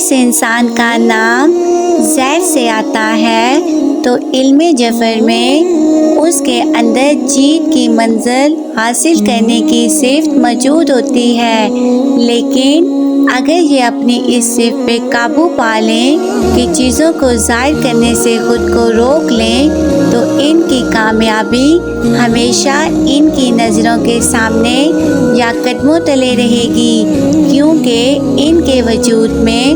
جس انسان کا نام زید سے آتا ہے تو علم جعفر میں اس کے اندر جیت کی منزل حاصل کرنے کی صفت موجود ہوتی ہے، لیکن اگر یہ اپنی اس صفت پہ قابو پا لیں کہ چیزوں کو ظاہر کرنے سے خود کو روک لیں تو ان کی کامیابی ہمیشہ ان کی نظروں کے سامنے یا قدموں تلے رہے گی، کیونکہ ان کے وجود میں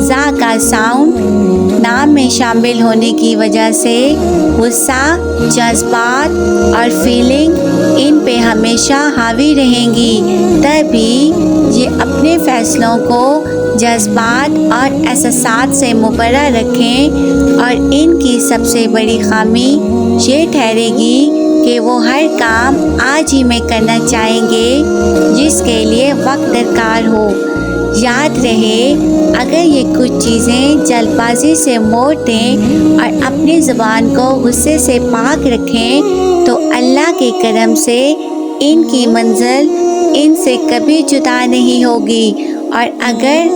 ذا کا ساؤنڈ نام میں شامل ہونے کی وجہ سے غصہ، جذبات اور فیلنگ ان پہ ہمیشہ حاوی رہیں گی، تبھی یہ اپنے فیصلوں کو جذبات اور احساسات سے مبرہ رکھیں، اور ان کی سب سے بڑی خامی یہ ٹھہرے گی کہ وہ ہر کام آج ہی میں کرنا چاہیں گے جس کے لیے وقت درکار ہو۔ یاد رہے، اگر یہ کچھ چیزیں جلد بازی سے موڑ دیں اور اپنی زبان کو غصے سے پاک رکھیں تو اللہ کے کرم سے ان کی منزل ان سے کبھی جدا نہیں ہوگی، اور اگر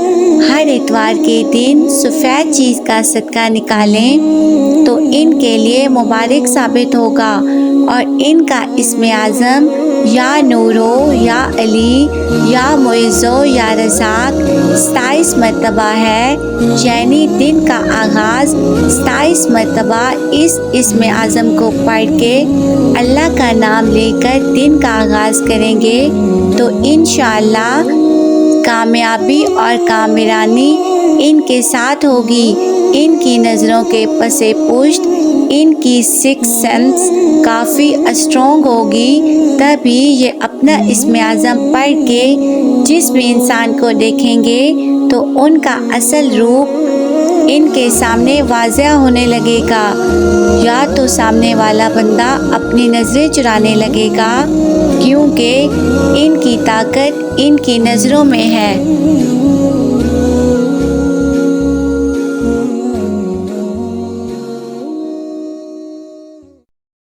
ہر اتوار کے دن سفید چیز کا صدقہ نکالیں تو ان کے لیے مبارک ثابت ہوگا، اور ان کا اسم اعظم یا نورو یا علی یا معزو یا رزاق 27 مرتبہ ہے، یعنی دن کا آغاز 27 مرتبہ اس اسم اعظم کو پڑھ کے اللہ کا نام لے کر دن کا آغاز کریں گے تو انشاءاللہ کامیابی اور کامرانی ان کے ساتھ ہوگی۔ ان کی نظروں کے پس پشت ان کی سکس سینس کافی اسٹرانگ ہوگی، تبھی یہ اپنا اسم اعظم پڑھ کے جس بھی انسان کو دیکھیں گے تو ان کا اصل روپ ان کے سامنے واضح ہونے لگے گا، یا تو سامنے والا بندہ اپنی نظریں چرانے لگے گا، کیونکہ ان کی طاقت ان کی نظروں میں ہے۔